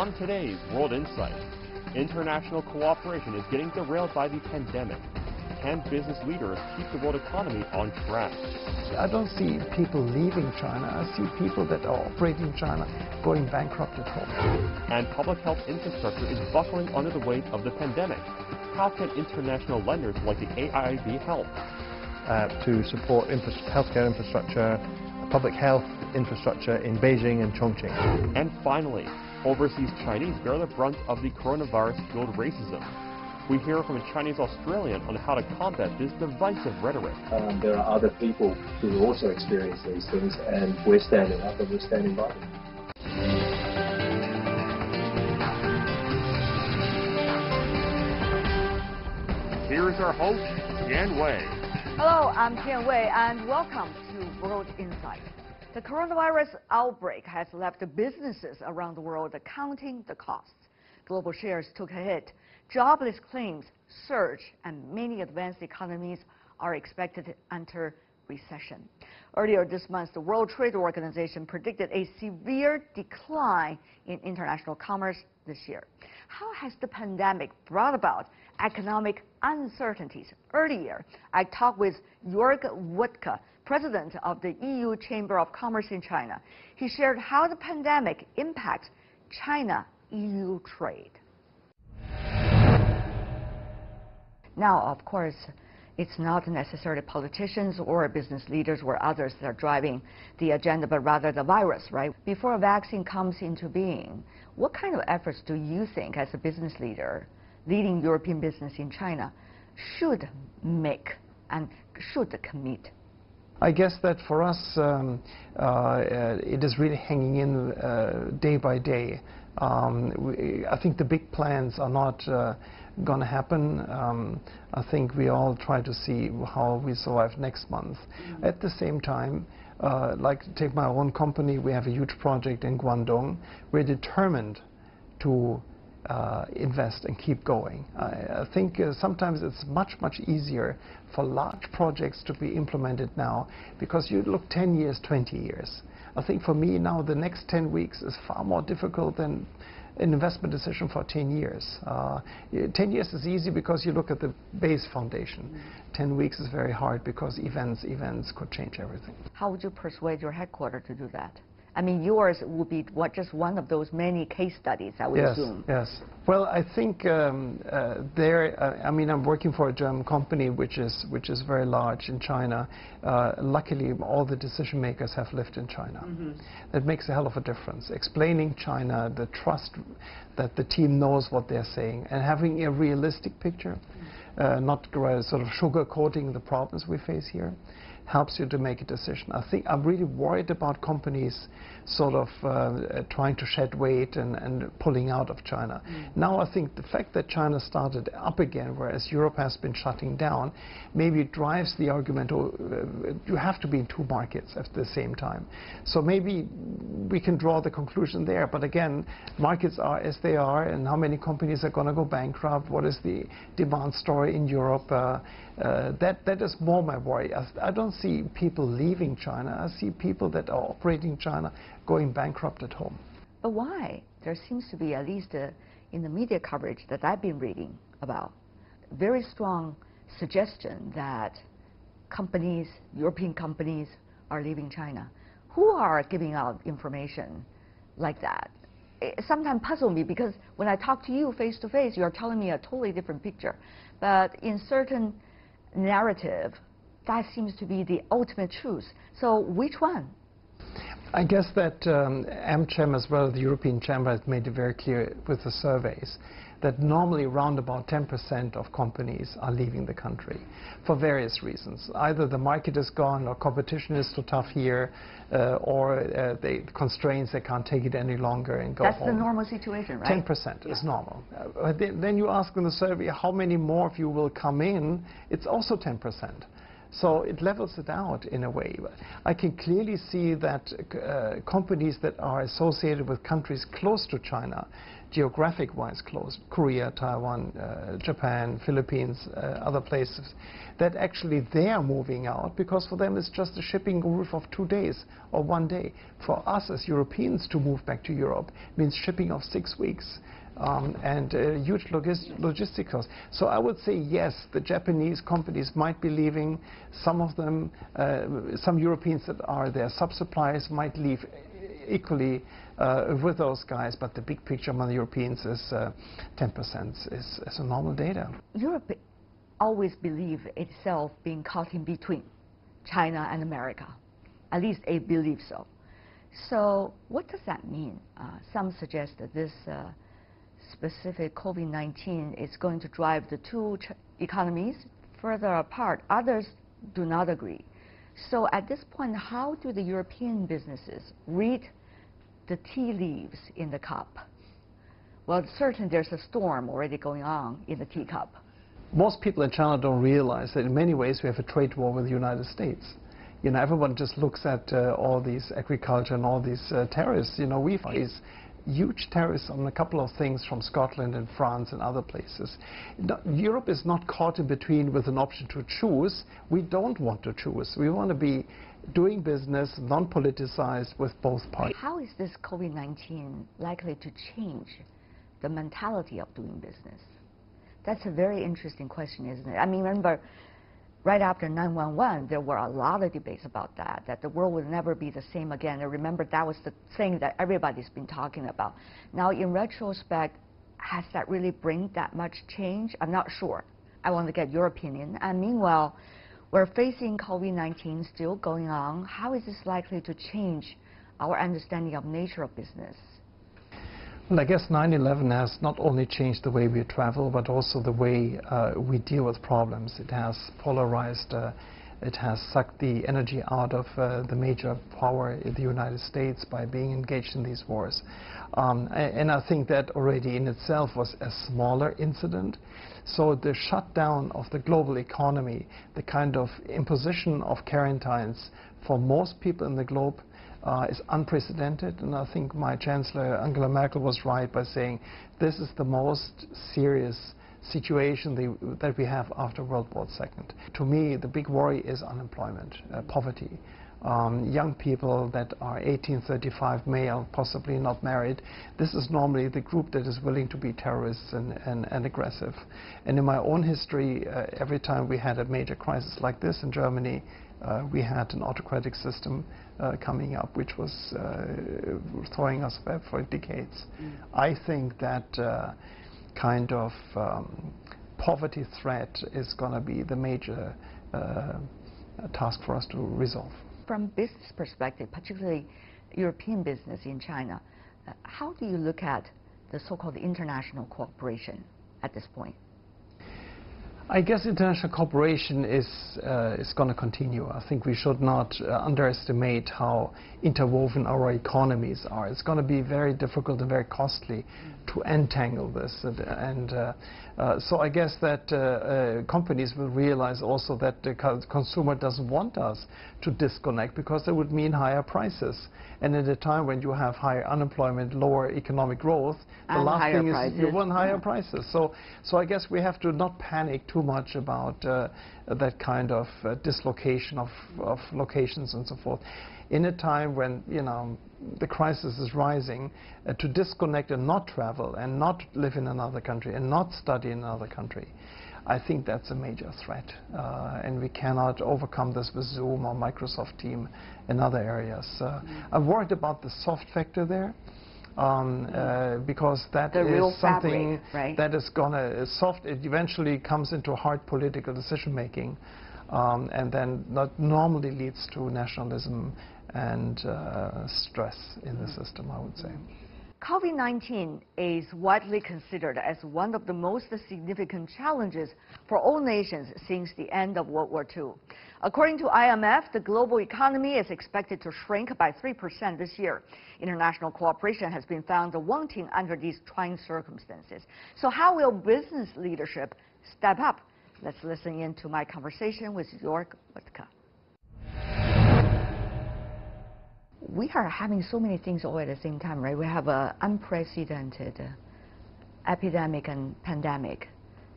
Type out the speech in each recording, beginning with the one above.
On today's World Insight, international cooperation is getting derailed by the pandemic. Can business leaders keep the world economy on track? I don't see people leaving China. I see people that are operating in China going bankrupt at home. And public health infrastructure is buckling under the weight of the pandemic. How can international lenders like the AIIB help? To support healthcare infrastructure, public health infrastructure in Beijing and Chongqing. And finally, overseas Chinese bear the brunt of the coronavirus-fueled racism. We hear from a Chinese Australian on how to combat this divisive rhetoric. There are other people who also experience these things, and we're standing up and we're standing by them. Here's our host, Tian Wei. Hello, I'm Tian Wei, and welcome to World Insight. The coronavirus outbreak has left businesses around the world counting the costs. Global shares took a hit. Jobless claims surge, and many advanced economies are expected to enter recession. Earlier this month, the World Trade Organization predicted a severe decline in international commerce this year. How has the pandemic brought about economic uncertainties? Earlier, I talked with Jörg Wuttke, president of the EU Chamber of Commerce in China. He shared how the pandemic impacts China-EU trade. Now, of course, it's not necessarily politicians or business leaders or others that are driving the agenda, but rather the virus, right? Before a vaccine comes into being, what kind of efforts do you think, as a business leader leading European business in China, should make and should commit? I guess that for us, it is really hanging in day by day. I think the big plans are not going to happen. I think we all try to see how we survive next month. At the same time, like take my own company, we have a huge project in Guangdong. We're determined to invest and keep going. I think sometimes it's much easier for large projects to be implemented now, because you look 10 years, 20 years. I think for me now the next 10 weeks is far more difficult than an investment decision for 10 years. 10 years is easy because you look at the base foundation. 10 weeks is very hard because events could change everything. How would you persuade your headquarters to do that? I mean, yours would be just one of those many case studies, I would assume. Yes. Well, I think I mean, I'm working for a German company which is very large in China. Luckily, all the decision makers have lived in China. That makes a hell of a difference. Explaining China, the trust that the team knows what they're saying, and having a realistic picture, not sort of sugarcoating the problems we face here, helps you to make a decision. I think I'm really worried about companies sort of trying to shed weight and pulling out of China. Now I think the fact that China started up again, whereas Europe has been shutting down, maybe drives the argument, you have to be in two markets at the same time. So maybe we can draw the conclusion there. But again, markets are as they are, and how many companies are going to go bankrupt? What is the demand story in Europe? That is more my worry. I don't see people leaving China. I see people that are operating in China going bankrupt at home. But why? There seems to be, at least in the media coverage that I've been reading about, very strong suggestion that companies, European companies, are leaving China. Who are giving out information like that? It sometimes puzzles me, because when I talk to you face to face, you're telling me a totally different picture. But in certain narrative, that seems to be the ultimate truth. So which one? I guess that AmCham, as well as the European Chamber, has made it very clear with the surveys that normally around about 10% of companies are leaving the country for various reasons. Either the market is gone, or competition is too tough here, or the constraints, they can't take it any longer and go home. That's the normal situation, right? 10% is normal. Then you ask in the survey how many more of you will come in. It's also 10%. So it levels it out in a way. I can clearly see that companies that are associated with countries close to China, geographic-wise close, Korea, Taiwan, Japan, Philippines, other places, that actually they are moving out because for them it's just a shipping route of 2 days or 1 day. For us as Europeans to move back to Europe means shipping of 6 weeks. And huge logistic costs. So I would say yes, the Japanese companies might be leaving. Some of them, some Europeans that are their sub-suppliers might leave equally with those guys, but the big picture among the Europeans is 10% is a normal data. Europe always believed itself being caught in between China and America. At least it believes so. So what does that mean? Some suggest that this specific COVID-19 is going to drive the two economies further apart. Others do not agree. So at this point, how do the European businesses read the tea leaves in the cup? Well, certainly there's a storm already going on in the teacup. Most people in China don't realize that in many ways we have a trade war with the United States. You know, everyone just looks at all these agriculture and all these tariffs. You know, we face huge tariffs on a couple of things from Scotland and France and other places. Europe is not caught in between with an option to choose. We don't want to choose. We want to be doing business, non-politicized with both parties. How is this COVID-19 likely to change the mentality of doing business? That's a very interesting question, isn't it? I mean, remember, right after 9/11, there were a lot of debates about that the world would never be the same again. And remember, that was the thing that everybody's been talking about. Now, in retrospect, has that really bring that much change? I'm not sure. I want to get your opinion. And meanwhile, we're facing COVID-19 still going on. How is this likely to change our understanding of nature of business? Well, I guess 9/11 has not only changed the way we travel, but also the way we deal with problems. It has polarized, it has sucked the energy out of the major power in the United States by being engaged in these wars. And I think that already in itself was a smaller incident. So the shutdown of the global economy, the kind of imposition of quarantines for most people in the globe is unprecedented, and I think my Chancellor Angela Merkel was right by saying this is the most serious situation that we have after World War II. To me, the big worry is unemployment, poverty. Young people that are 18, 35, male, possibly not married, this is normally the group that is willing to be terrorists and aggressive. And in my own history, every time we had a major crisis like this in Germany, we had an autocratic system coming up, which was throwing us back for decades. I think that kind of poverty threat is going to be the major task for us to resolve. From business perspective, particularly European business in China, how do you look at the so-called international cooperation at this point? I guess international cooperation is going to continue. I think we should not underestimate how interwoven our economies are. It's going to be very difficult and very costly to untangle this. So I guess that companies will realize also that the consumer doesn't want us to disconnect, because that would mean higher prices. And at a time when you have higher unemployment, lower economic growth, the last thing is you want higher prices. So I guess we have to not panic too much about that kind of dislocation of locations and so forth. In a time when, you know, the crisis is rising, to disconnect and not travel and not live in another country and not study in another country, I think that's a major threat. And we cannot overcome this with Zoom or Microsoft Teams and other areas. I'm worried about the soft factor there. Because that is something that is going to soft. It eventually comes into hard political decision making, and then that normally leads to nationalism and stress in the system, I would say. COVID-19 is widely considered as one of the most significant challenges for all nations since the end of World War II. According to IMF, the global economy is expected to shrink by 3% this year. International cooperation has been found wanting under these trying circumstances. So how will business leadership step up Let's listen in to my conversation with Jörg Wuttke. We are having so many things all at the same time, right? We have an unprecedented epidemic and pandemic,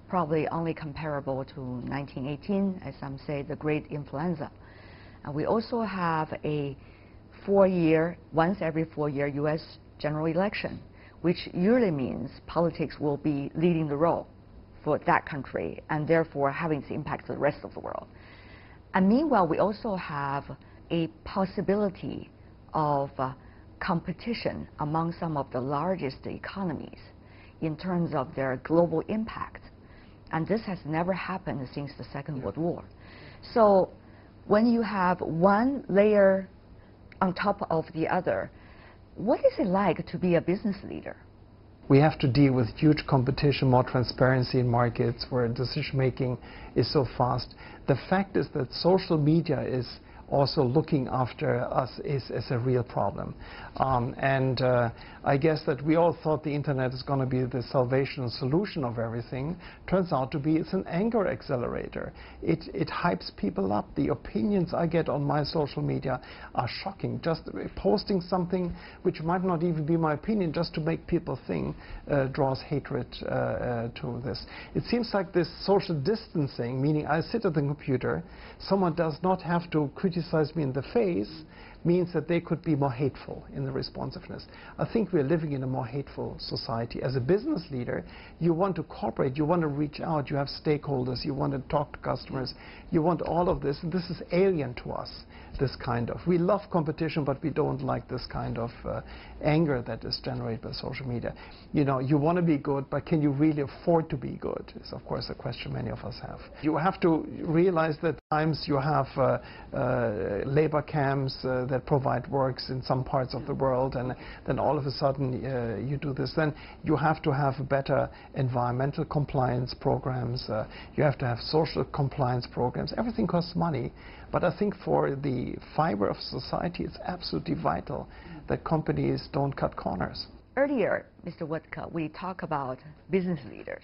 probably only comparable to 1918, as some say, the Great Influenza. And we also have a once every 4 year U.S. general election, which usually means politics will be leading the role for that country and therefore having its impact to the rest of the world. And meanwhile, we also have a possibility of competition among some of the largest economies in terms of their global impact. And this has never happened since the Second World War. So when you have one layer on top of the other, what is it like to be a business leader? We have to deal with huge competition, more transparency in markets where decision-making is so fast. The fact is that social media is also looking after us is a real problem. I guess that we all thought the internet is going to be the salvation solution of everything. Turns out to be it's an anger accelerator. It hypes people up. The opinions I get on my social media are shocking. Just posting something which might not even be my opinion just to make people think draws hatred to this. It seems like this social distancing, meaning I sit at the computer, someone does not have to criticize me in the face, means that they could be more hateful in the responsiveness. I think we're living in a more hateful society. As a business leader, you want to cooperate, you want to reach out, you have stakeholders, you want to talk to customers, you want all of this, and this is alien to us, this kind of. We love competition, but we don't like this kind of anger that is generated by social media. You know, you want to be good, but can you really afford to be good? Is of course a question many of us have. You have to realize that times you have labor camps that provide works in some parts of the world, and then all of a sudden you do this. Then you have to have better environmental compliance programs. You have to have social compliance programs. Everything costs money, but I think for the fiber of society, it's absolutely vital that companies don't cut corners. Earlier, Mr. Wuttke, we talked about business leaders.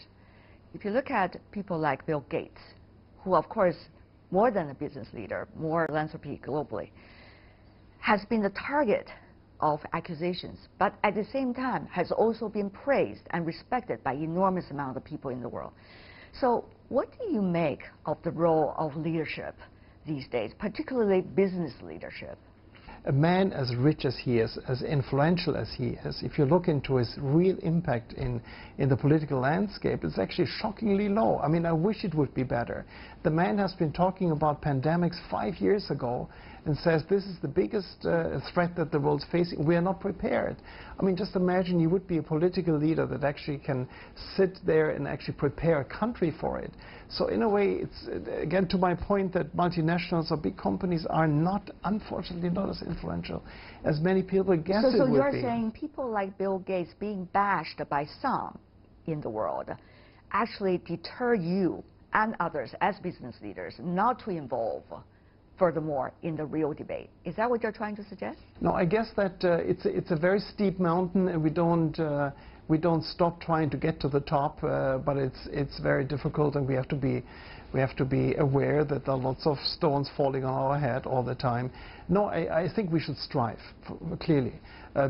If you look at people like Bill Gates, who of course, more than a business leader, more philanthropy globally, has been the target of accusations, but at the same time has also been praised and respected by enormous amount of people in the world. So what do you make of the role of leadership these days, particularly business leadership? A man as rich as he is, as influential as he is, if you look into his real impact in the political landscape, it's actually shockingly low. I mean, I wish it would be better. The man has been talking about pandemics 5 years ago and says this is the biggest threat that the world's facing. We are not prepared. I mean, just imagine you would be a political leader that actually can sit there and actually prepare a country for it. So in a way, it's again to my point that multinationals or big companies are not, unfortunately, not as influential as many people guess it would be. So you're saying people like Bill Gates being bashed by some in the world actually deter you and others as business leaders not to involve furthermore in the real debate. Is that what you're trying to suggest? No, I guess that it's a very steep mountain, and we don't stop trying to get to the top, but it's very difficult, and we have to be aware that there are lots of stones falling on our head all the time. No, I think we should strive, clearly.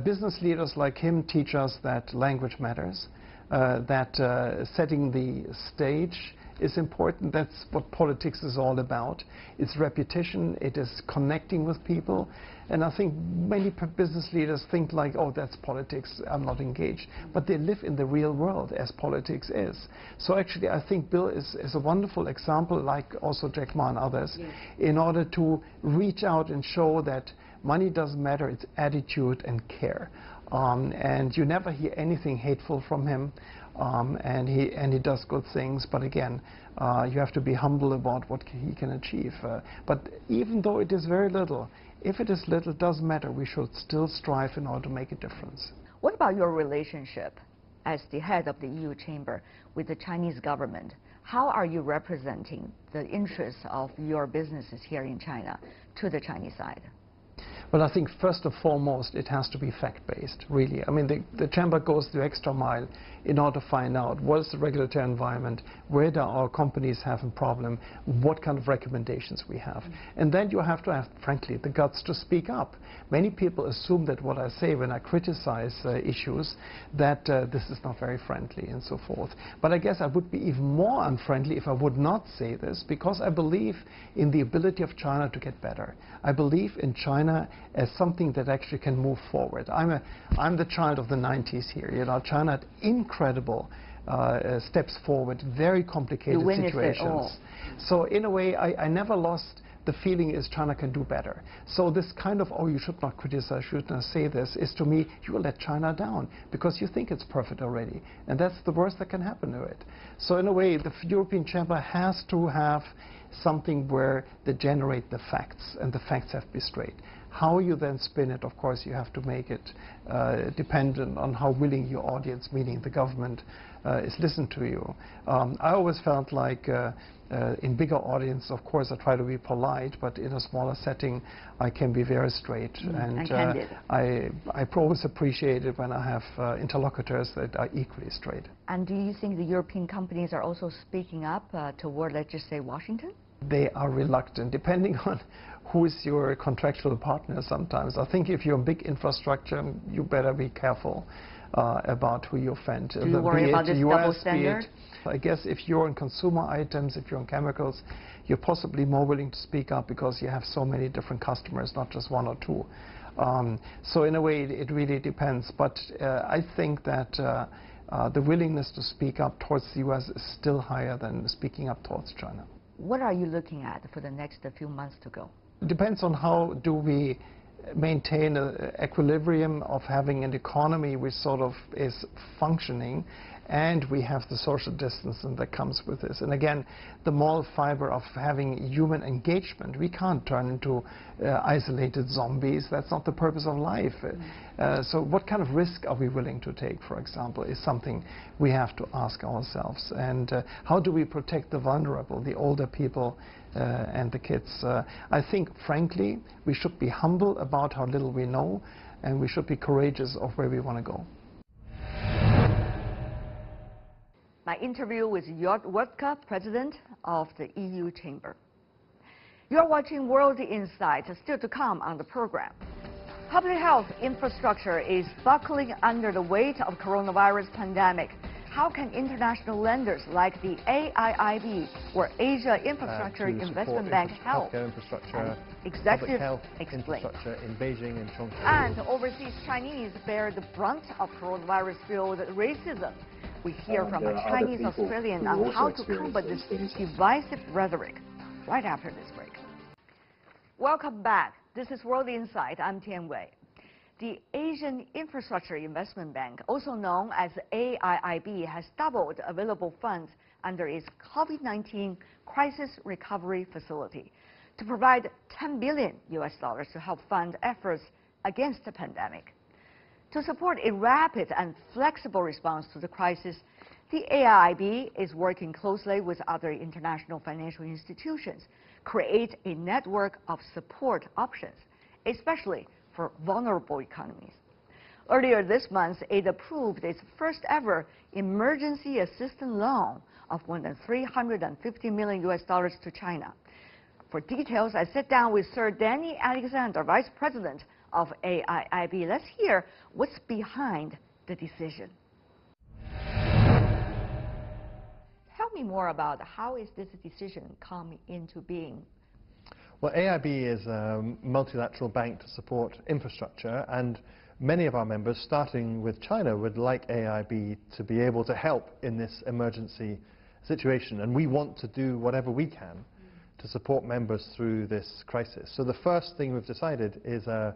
Business leaders like him teach us that language matters, that setting the stage is important. That's what politics is all about. It's repetition, it is connecting with people, and I think many business leaders think like, oh, that's politics, I'm not engaged. But they live in the real world as politics is. So actually I think Bill is a wonderful example, like also Jack Ma and others, yes, in order to reach out and show that money doesn't matter, it's attitude and care. And you never hear anything hateful from him. And he does good things, but again, you have to be humble about what he can achieve. But even though it is very little, if it is little, it doesn't matter. We should still strive in order to make a difference. What about your relationship as the head of the EU Chamber with the Chinese government? How are you representing the interests of your businesses here in China to the Chinese side? Well, I think first and foremost it has to be fact-based, really. I mean, the Chamber goes the extra mile in order to find out what is the regulatory environment, where do our companies have a problem, what kind of recommendations we have. And then you have to have, frankly, the guts to speak up. Many people assume that what I say when I criticize issues, that this is not very friendly and so forth. But I guess I would be even more unfriendly if I would not say this, because I believe in the ability of China to get better. I believe in China as something that actually can move forward. I'm the child of the 90s here. You know, China had incredible steps forward, very complicated situations. So in a way, I never lost the feeling is China can do better. So this kind of, oh, you should not criticize, you should not say this, is to me, you will let China down because you think it's perfect already. And that's the worst that can happen to it. So in a way, the European Chamber has to have something where they generate the facts, and the facts have to be straight. How you then spin it, of course, you have to make it dependent on how willing your audience, meaning the government, is listened to you. I always felt like in bigger audience, of course, I try to be polite, but in a smaller setting, I can be very straight. And I always appreciate it when I have interlocutors that are equally straight. And do you think the European companies are also speaking up toward, let's just say, Washington? They are reluctant, depending on who is your contractual partner sometimes. I think if you're a big infrastructure, you better be careful about who you offend. Do you worry about this double standard? I guess if you're in consumer items, if you're in chemicals, you're possibly more willing to speak up because you have so many different customers, not just one or two. So in a way, it really depends. But I think that the willingness to speak up towards the US is still higher than speaking up towards China. What are you looking at for the next few months to go? It depends on how do we maintain an equilibrium of having an economy which sort of is functioning, and we have the social distancing that comes with this. And again, the moral fiber of having human engagement. We can't turn into isolated zombies. That's not the purpose of life. So what kind of risk are we willing to take, for example, is something we have to ask ourselves. And how do we protect the vulnerable, the older people and the kids? I think, frankly, we should be humble about how little we know, and we should be courageous of where we want to go. My interview with Jörg Wodka, President of the EU Chamber. You're watching World Insight, still to come on the program. Public health infrastructure is buckling under the weight of coronavirus pandemic. How can international lenders like the AIIB or Asia Infrastructure Investment Bank help? Healthcare infrastructure, Executive health explain. infrastructure in Beijing and Chongqing. And overseas Chinese bear the brunt of coronavirus-fueled racism. We hear from a Chinese Australian on how to combat this divisive rhetoric right after this break. Welcome back. This is World Insight. I'm Tian Wei. The Asian Infrastructure Investment Bank, also known as AIIB, has doubled available funds under its COVID-19 Crisis Recovery Facility to provide $10 billion to help fund efforts against the pandemic. To support a rapid and flexible response to the crisis, the AIIB is working closely with other international financial institutions, create a network of support options, especially for vulnerable economies. Earlier this month, it approved its first ever emergency assistance loan of more than $350 million to China. For details, I sit down with Sir Danny Alexander, Vice President of AIIB. Let's hear what's behind the decision. Tell me more about how is this decision come into being? Well, AIB is a multilateral bank to support infrastructure, and many of our members, starting with China, would like AIB to be able to help in this emergency situation, and we want to do whatever we can to support members through this crisis. So the first thing we've decided is a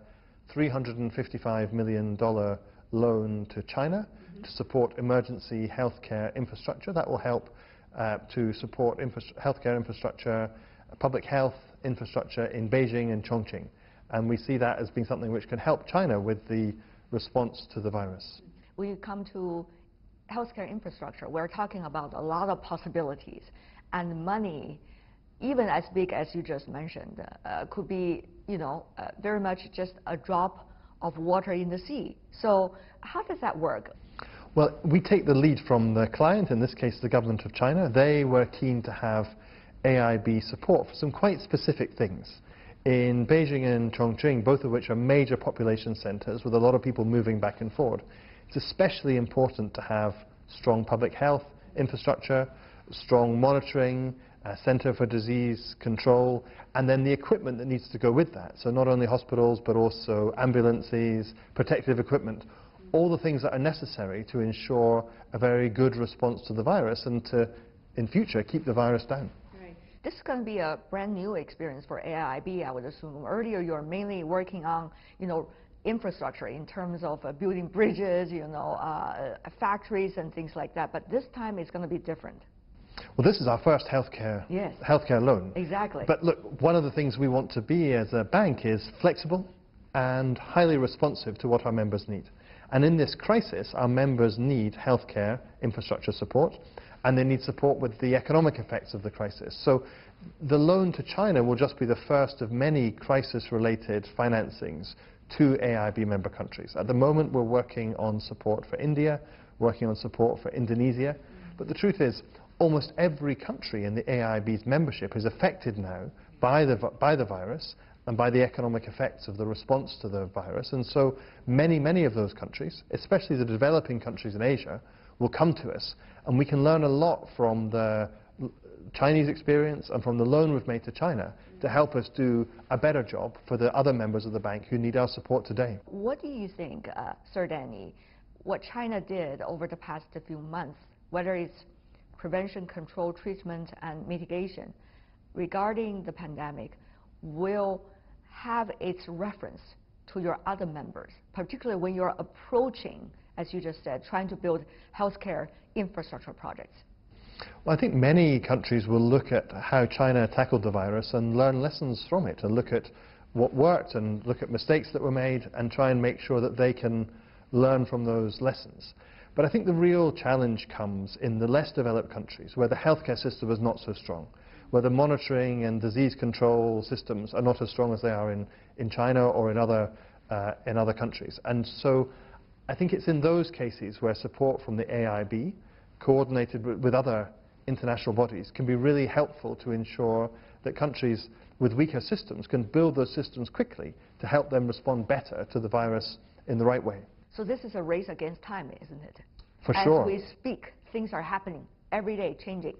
$355 million loan to China to support emergency healthcare infrastructure. That will help to support healthcare infrastructure, public health infrastructure in Beijing and Chongqing. And we see that as being something which can help China with the response to the virus. When you come to healthcare infrastructure, we're talking about a lot of possibilities, and money, even as big as you just mentioned, could be very much just a drop of water in the sea. So how does that work? Well, we take the lead from the client, in this case the government of China. They were keen to have AIB support for some quite specific things. In Beijing and Chongqing, both of which are major population centers with a lot of people moving back and forward, it's especially important to have strong public health infrastructure, strong monitoring, a center for disease control, and then the equipment that needs to go with that. So not only hospitals, but also ambulances, protective equipment, all the things that are necessary to ensure a very good response to the virus and to, in future, keep the virus down. Right. This is going to be a brand new experience for AIB, I would assume. Earlier, you were mainly working on, infrastructure in terms of building bridges, factories and things like that. But this time, it's going to be different. Well, this is our first healthcare loan. Exactly. But look, one of the things we want to be as a bank is flexible and highly responsive to what our members need. And in this crisis, our members need healthcare infrastructure support, and they need support with the economic effects of the crisis. So the loan to China will just be the first of many crisis-related financings to AIB member countries. At the moment, we're working on support for India, working on support for Indonesia. But the truth is, almost every country in the AIB's membership is affected now by the virus and by the economic effects of the response to the virus. And so many of those countries, especially the developing countries in Asia, will come to us. And we can learn a lot from the Chinese experience and from the loan we've made to China to help us do a better job for the other members of the bank who need our support today. What do you think, Sir Danny, what China did over the past few months, whether it's prevention, control, treatment, and mitigation regarding the pandemic, will have its reference to your other members, particularly when you're approaching, as you just said, trying to build healthcare infrastructure projects? Well, I think many countries will look at how China tackled the virus and learn lessons from it, and look at what worked and look at mistakes that were made and try and make sure that they can learn from those lessons. But I think the real challenge comes in the less developed countries, where the healthcare system is not so strong, where the monitoring and disease control systems are not as strong as they are in China or in other countries. And so I think it's in those cases where support from the AIB, coordinated with other international bodies, can be really helpful to ensure that countries with weaker systems can build those systems quickly to help them respond better to the virus in the right way. So this is a race against time, isn't it? For sure. As we speak, things are happening every day, changing.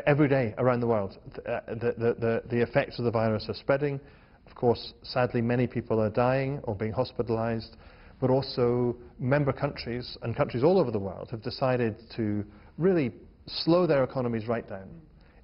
Every day around the world, the effects of the virus are spreading. Of course, sadly, many people are dying or being hospitalized, but also member countries and countries all over the world have decided to really slow their economies right down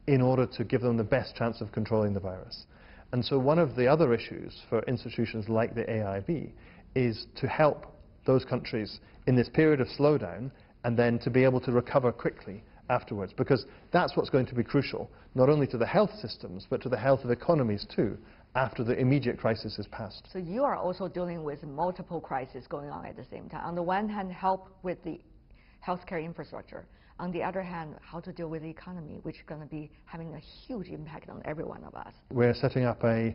in order to give them the best chance of controlling the virus. And so one of the other issues for institutions like the AIB is to help those countries in this period of slowdown and then to be able to recover quickly afterwards, because that's what's going to be crucial, not only to the health systems, but to the health of economies too, after the immediate crisis is past. So you are also dealing with multiple crises going on at the same time. On the one hand, help with the healthcare infrastructure. On the other hand, how to deal with the economy, which is going to be having a huge impact on every one of us. We're setting up a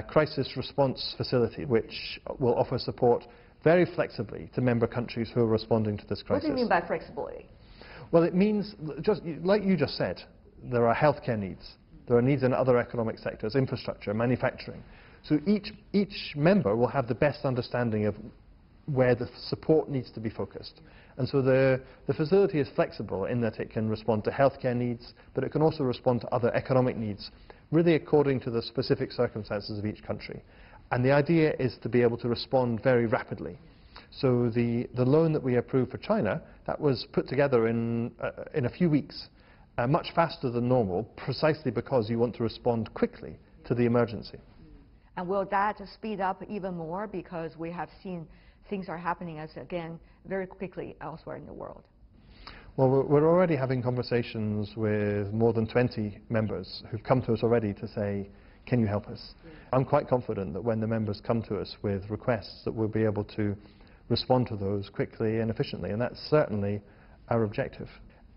crisis response facility, which will offer support very flexibly to member countries who are responding to this crisis. What do you mean by flexibility? Well, it means, just like you just said, there are healthcare needs. There are needs in other economic sectors, infrastructure, manufacturing. So each member will have the best understanding of where the support needs to be focused. And so the facility is flexible in that it can respond to healthcare needs, but it can also respond to other economic needs, really according to the specific circumstances of each country. And the idea is to be able to respond very rapidly. So the loan that we approved for China, that was put together in a few weeks, much faster than normal, precisely because you want to respond quickly to the emergency. And will that speed up even more, because we have seen things are happening again very quickly elsewhere in the world? Well, we're already having conversations with more than 20 members who've come to us already to say, can you help us? I'm quite confident that when the members come to us with requests, that we'll be able to respond to those quickly and efficiently, and that's certainly our objective.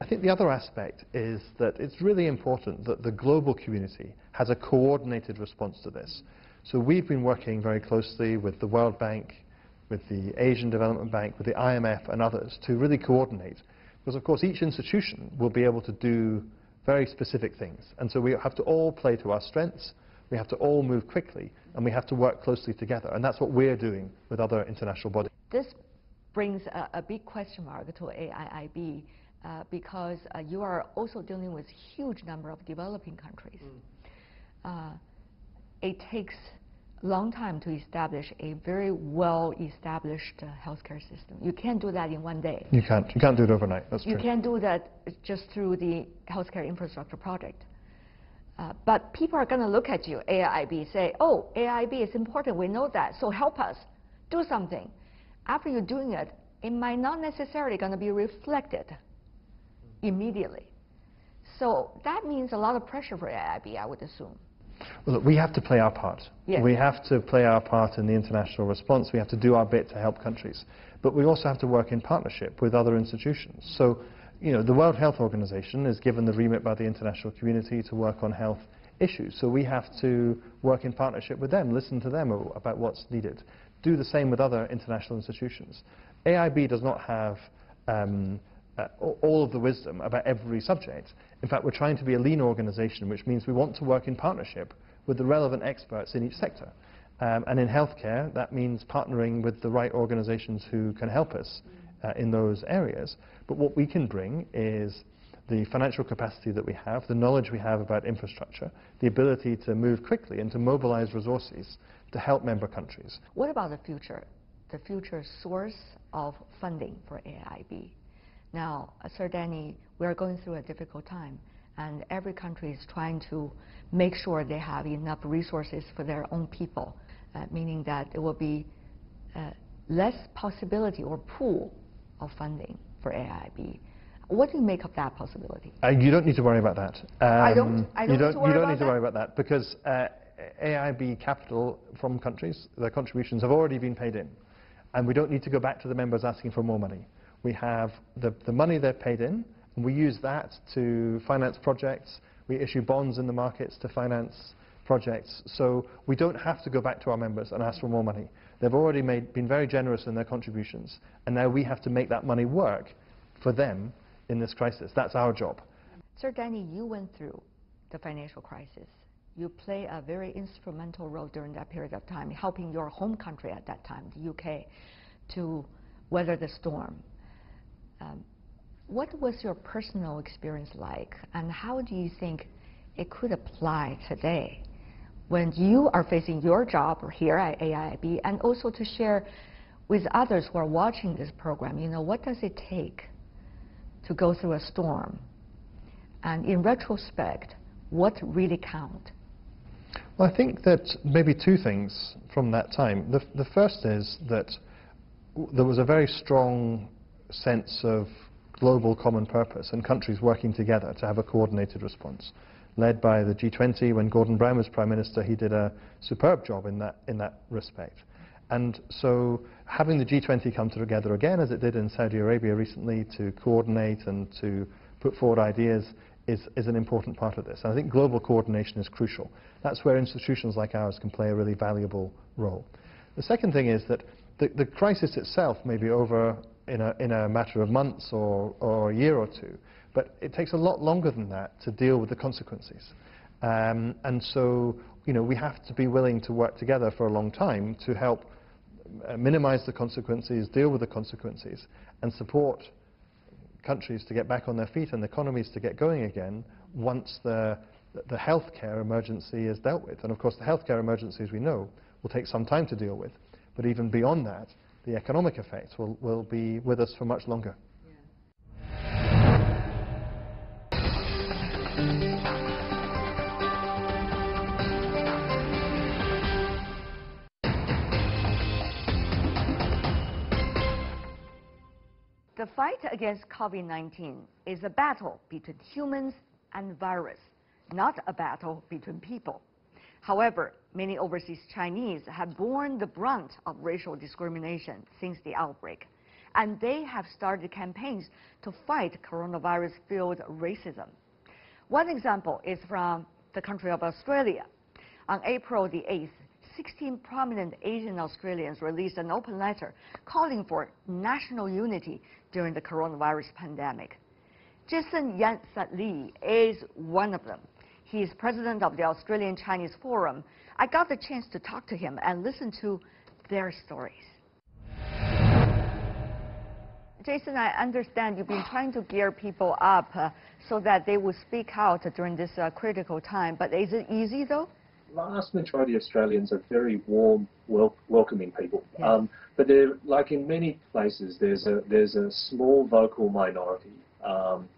I think the other aspect is that it's really important that the global community has a coordinated response to this. So we've been working very closely with the World Bank, with the Asian Development Bank, with the IMF and others to really coordinate. Because of course each institution will be able to do very specific things. And so we have to all play to our strengths, we have to all move quickly, and we have to work closely together. And that's what we're doing with other international bodies. This brings a big question mark to AIIB because you are also dealing with huge number of developing countries. It takes a long time to establish a very well-established healthcare system. You can't do that in one day. You can't do it overnight, that's true. You can't do that just through the healthcare infrastructure project. But people are going to look at you, AIIB, say, oh, AIIB is important, we know that, so help us, do something. After you're doing it, it might not necessarily going to be reflected immediately. So that means a lot of pressure for AIIB, I would assume. Well, look, we have to play our part. Yes. We have to play our part in the international response. We have to do our bit to help countries. But we also have to work in partnership with other institutions. So, you know, the World Health Organization is given the remit by the international community to work on health issues. So we have to work in partnership with them, listen to them about what's needed. Do the same with other international institutions. AIB does not have all of the wisdom about every subject. In fact, we're trying to be a lean organization, which means we want to work in partnership with the relevant experts in each sector. And in healthcare, that means partnering with the right organizations who can help us in those areas. But what we can bring is the financial capacity that we have, the knowledge we have about infrastructure, the ability to move quickly and to mobilize resources to help member countries. What about the future source of funding for AIIB? Now, Sir Danny, we are going through a difficult time, and every country is trying to make sure they have enough resources for their own people, meaning that there will be less possibility or pool of funding for AIIB. What do you make of that possibility? You don't need to worry about that. I don't need to worry about that because AIIB capital from countries, their contributions have already been paid in, and we don't need to go back to the members asking for more money. We have the money they've paid in, and we use that to finance projects. We issue bonds in the markets to finance projects. So we don't have to go back to our members and ask for more money. They've already been very generous in their contributions, and now we have to make that money work for them in this crisis. That's our job. Sir Danny, you went through the financial crisis. You play a very instrumental role during that period of time, helping your home country at that time, the UK, to weather the storm. What was your personal experience like, and how do you think it could apply today when you are facing your job here at AIIB, and also to share with others who are watching this program, you know, what does it take to go through a storm? And in retrospect, what really count? Well, I think that maybe two things from that time. The first is that there was a very strong sense of global common purpose and countries working together to have a coordinated response. Led by the G20, when Gordon Brown was Prime Minister, he did a superb job in that respect. And so having the G20 come together again, as it did in Saudi Arabia recently, to coordinate and to put forward ideas is an important part of this. And I think global coordination is crucial. That's where institutions like ours can play a really valuable role. The second thing is that the crisis itself may be over in a matter of months or a year or two, but it takes a lot longer than that to deal with the consequences. And so, you know, we have to be willing to work together for a long time to help minimize the consequences, deal with the consequences, and support countries to get back on their feet and economies to get going again once the healthcare emergency is dealt with. And of course, the healthcare emergency, as we know, will take some time to deal with. But even beyond that, the economic effects will be with us for much longer. The fight against COVID-19 is a battle between humans and virus, not a battle between people. However, many overseas Chinese have borne the brunt of racial discrimination since the outbreak, and they have started campaigns to fight coronavirus-fueled racism. One example is from the country of Australia. On April the 8th, 16 prominent Asian Australians released an open letter calling for national unity during the coronavirus pandemic. Jason Yan-Sat-Lee is one of them. He is president of the Australian Chinese Forum. I got the chance to talk to him and listen to their stories. Jason, I understand you've been trying to gear people up so that they will speak out during this critical time, but is it easy though? The vast majority of Australians are very warm, welcoming people. Yes. But like in many places, there's a small vocal minority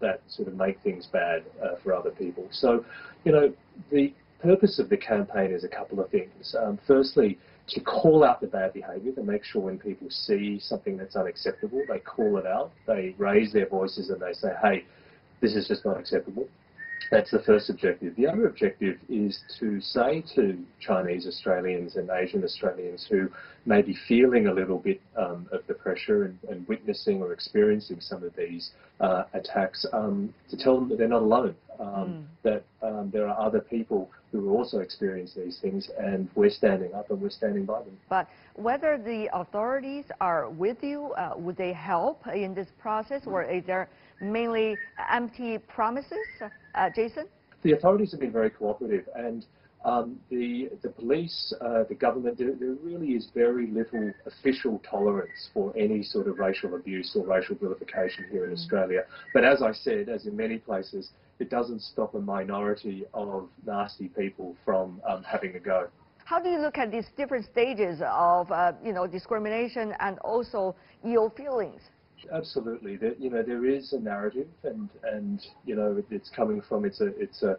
that sort of make things bad for other people. So, you know, the purpose of the campaign is a couple of things. Firstly, to call out the bad behaviour, to make sure when people see something that's unacceptable, they call it out, they raise their voices and they say, hey, this is just not acceptable. That's the first objective. The other objective is to say to Chinese Australians and Asian Australians who may be feeling a little bit of the pressure and witnessing or experiencing some of these attacks, to tell them that they're not alone, that there are other people who also experience these things, and we're standing up and we're standing by them. But whether the authorities are with you, would they help in this process, or is there mainly empty promises, Jason? The authorities have been very cooperative, and the police, the government, there really is very little official tolerance for any sort of racial abuse or racial vilification here in Australia. But as I said, as in many places, it doesn't stop a minority of nasty people from having a go. How do you look at these different stages of, discrimination and also ill feelings? Absolutely. There is a narrative, and it's coming from it's a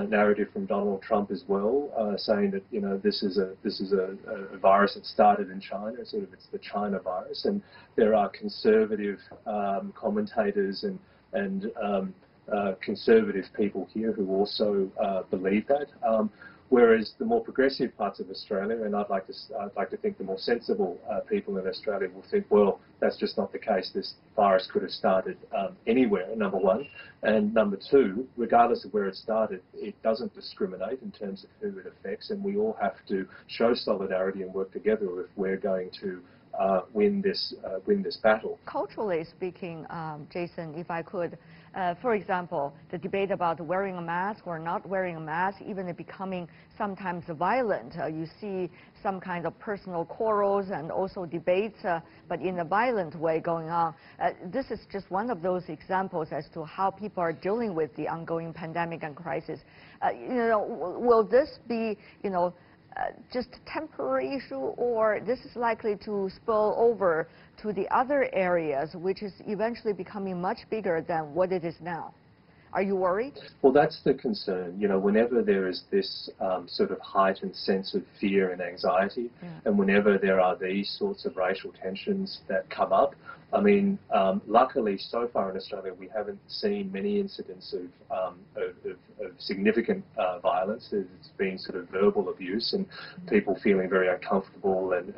narrative from Donald Trump as well, saying that this is a virus that started in China, sort of it's the China virus, and there are conservative commentators and conservative people here who also believe that. Whereas the more progressive parts of Australia, and I'd like to think the more sensible people in Australia will think, well, that's just not the case. This virus could have started anywhere, number one. And number two, regardless of where it started, it doesn't discriminate in terms of who it affects, and we all have to show solidarity and work together if we're going to win this battle. Culturally speaking, Jason, if I could, for example, the debate about wearing a mask or not wearing a mask, even becoming sometimes violent. You see some kind of personal quarrels and also debates, but in a violent way going on. This is just one of those examples as to how people are dealing with the ongoing pandemic and crisis. Will this be, just a temporary issue, or this is likely to spill over to the other areas, which is eventually becoming much bigger than what it is now? Are you worried? Well, that's the concern. Whenever there is this sort of heightened sense of fear and anxiety, and whenever there are these sorts of racial tensions that come up, I mean, luckily so far in Australia we haven't seen many incidents of significant violence. It's been sort of verbal abuse and people feeling very uncomfortable and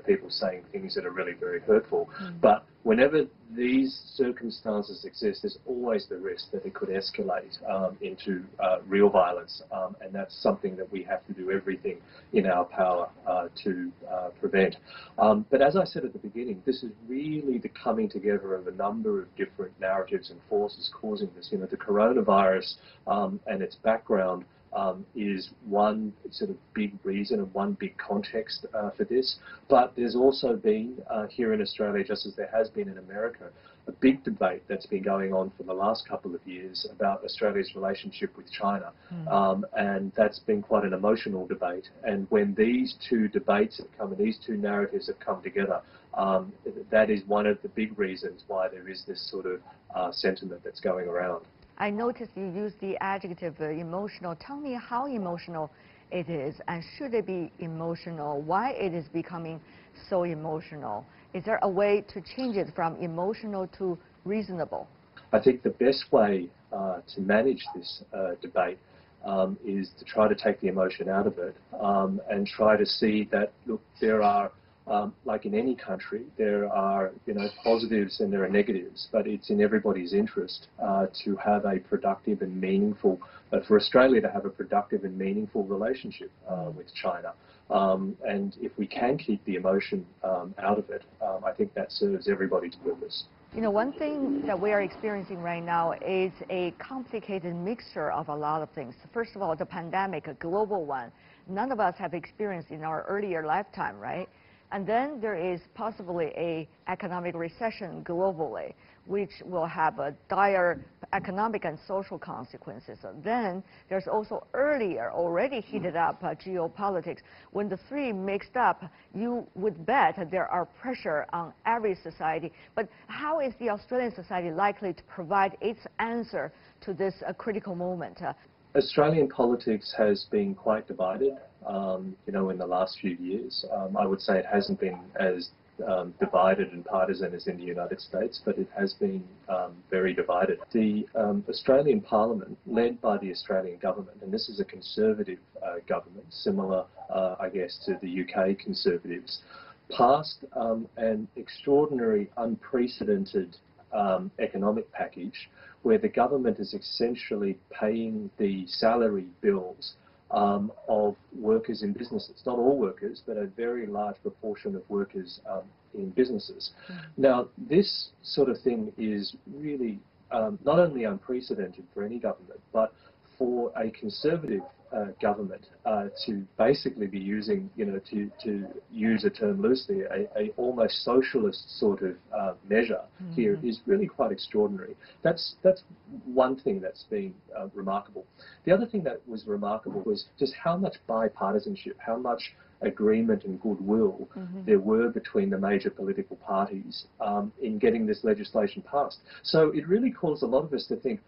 people saying things that are really very hurtful. But whenever these circumstances exist, there's always the risk that it could escalate into real violence, and that's something that we have to do everything in our power to prevent. But as I said at the beginning, this is really the coming together of a number of different narratives and forces causing this. The coronavirus and its background is one sort of big reason and one big context for this. But there's also been, here in Australia, just as there has been in America, a big debate that's been going on for the last couple of years about Australia's relationship with China. And that's been quite an emotional debate. And when these two debates have come and these two narratives have come together, that is one of the big reasons why there is this sort of sentiment that's going around. I noticed you used the adjective emotional. Tell me how emotional it is, and should it be emotional? Why it is becoming so emotional? Is there a way to change it from emotional to reasonable? I think the best way to manage this debate is to try to take the emotion out of it and try to see that, look, there are like in any country, there are positives and there are negatives, but it's in everybody's interest to have a productive and meaningful, for Australia to have a productive and meaningful relationship with China. And if we can keep the emotion out of it, I think that serves everybody's purpose. One thing that we are experiencing right now is a complicated mixture of a lot of things. First of all, the pandemic, a global one, none of us have experienced in our earlier lifetime, right? And then there is possibly an economic recession globally, which will have a dire economic and social consequences. And then there's also earlier, already heated up geopolitics. When the three mixed up, you would bet there are pressure on every society. But how is the Australian society likely to provide its answer to this critical moment? Australian politics has been quite divided, in the last few years. I would say it hasn't been as divided and partisan as in the United States, but it has been very divided. The Australian Parliament, led by the Australian government, and this is a conservative government, similar, I guess, to the UK Conservatives, passed an extraordinary, unprecedented economic package where the government is essentially paying the salary bills of workers in businesses. Not all workers, but a very large proportion of workers in businesses. Now, this sort of thing is really not only unprecedented for any government, but for a conservative government to basically be using, to use a term loosely, a almost socialist sort of measure here is really quite extraordinary. That's one thing that's been remarkable. The other thing that was remarkable was just how much bipartisanship, how much agreement and goodwill there were between the major political parties in getting this legislation passed. So it really caused a lot of us to think,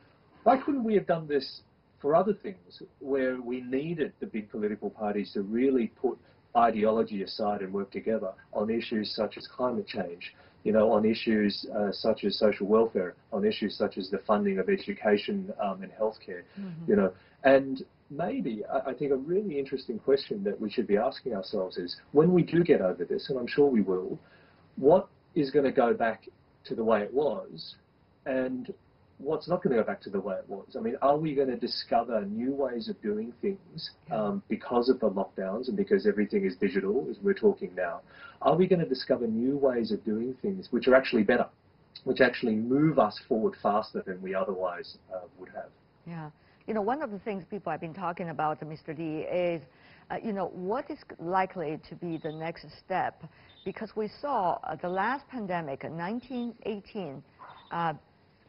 why couldn't we have done this for other things where we needed the big political parties to really put ideology aside and work together on issues such as climate change, on issues such as social welfare, on issues such as the funding of education and healthcare, And maybe, I think a really interesting question that we should be asking ourselves is, when we do get over this, and I'm sure we will, what is going to go back to the way it was, and what's not going to go back to the way it was? I mean, are we going to discover new ways of doing things because of the lockdowns and because everything is digital, as we're talking now? Are we going to discover new ways of doing things which are actually better, which actually move us forward faster than we otherwise would have? Yeah. One of the things people have been talking about, Mr. Lee, is, what is likely to be the next step? Because we saw the last pandemic, 1918,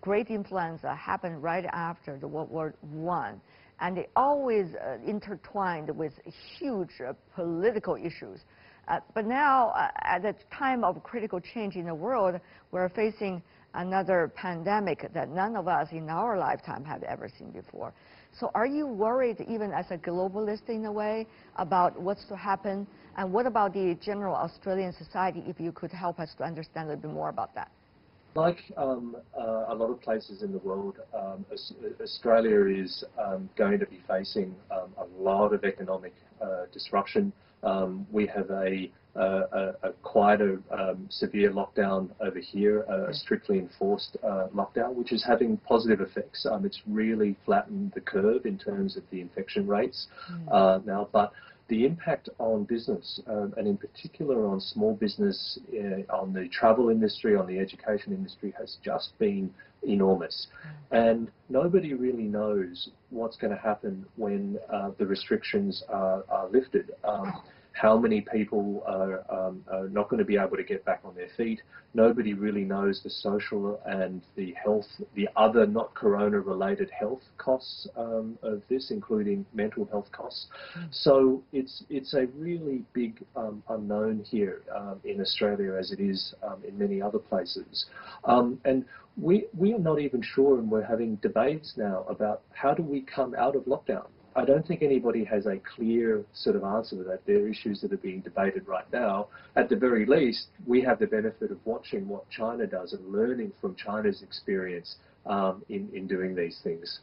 Great Influenza happened right after the World War I, and it always intertwined with huge political issues. But now, at the time of critical change in the world, we're facing another pandemic that none of us in our lifetime have ever seen before. So are you worried, even as a globalist in a way, about what's to happen? And what about the general Australian society, if you could help us to understand a little bit more about that? Like a lot of places in the world, Australia is going to be facing a lot of economic disruption. We have quite a severe lockdown over here, a strictly enforced lockdown, which is having positive effects. It's really flattened the curve in terms of the infection rates now, but the impact on business, and in particular on small business, on the travel industry, on the education industry, has just been enormous. And nobody really knows what's going to happen when the restrictions are lifted. How many people are not going to be able to get back on their feet? Nobody really knows the social and the health, the other not corona-related health costs of this, including mental health costs. So it's a really big unknown here in Australia, as it is in many other places. And we are not even sure, and we're having debates now about how do we come out of lockdown. I don't think anybody has a clear sort of answer to that. There are issues that are being debated right now. At the very least, we have the benefit of watching what China does and learning from China's experience in doing these things.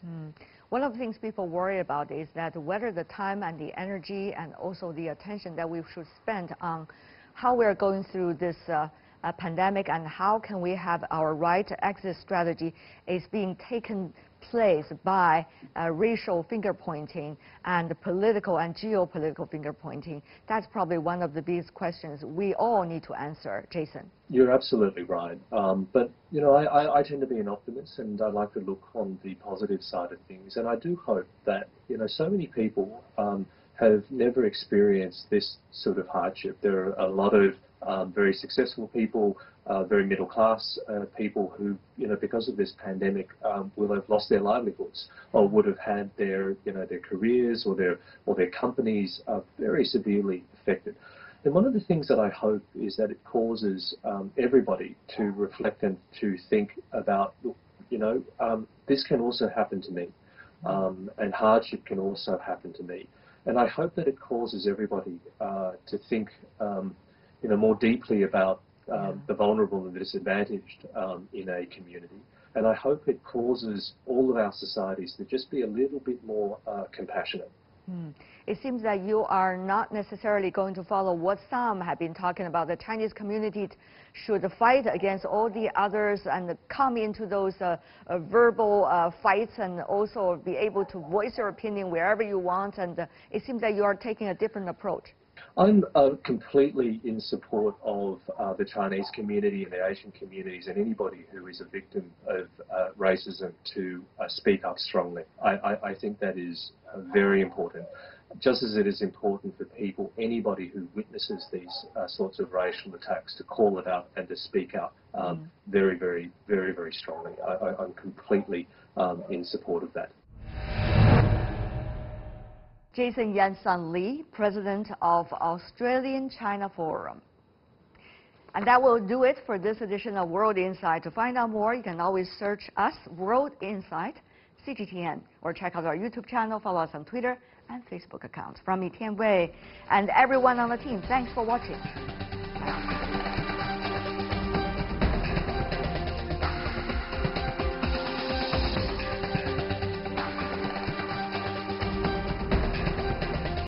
One of the things people worry about is that whether the time and the energy and also the attention that we should spend on how we're going through this pandemic and how can we have our right exit strategy is being taken place by racial finger pointing and political and geopolitical finger pointing. That's probably one of the biggest questions we all need to answer. Jason. You're absolutely right. But, you know, I tend to be an optimist and I like to look on the positive side of things. And I do hope that, you know, so many people have never experienced this sort of hardship. There are a lot of very successful people, very middle class people who, you know, because of this pandemic, will have lost their livelihoods or would have had their, you know, their careers or their companies very severely affected. And one of the things that I hope is that it causes everybody to reflect and to think about, you know, this can also happen to me, and hardship can also happen to me. And I hope that it causes everybody to think, you know, more deeply about the vulnerable and the disadvantaged in a community. And I hope it causes all of our societies to just be a little bit more compassionate. It seems that you are not necessarily going to follow what some have been talking about. The Chinese community should fight against all the others and come into those verbal fights and also be able to voice your opinion wherever you want. And it seems that you are taking a different approach. I'm completely in support of the Chinese community and the Asian communities and anybody who is a victim of racism to speak up strongly. I think that is very important. Just as it is important for people, anybody who witnesses these sorts of racial attacks, to call it out and to speak out very, very, very, very strongly. I'm completely in support of that. Jason Yansan Lee, President of Australian China Forum. And that will do it for this edition of World Insight. To find out more, you can always search us, World Insight, CGTN, or check out our YouTube channel, follow us on Twitter and Facebook accounts. From me, Tian Wei, and everyone on the team, thanks for watching.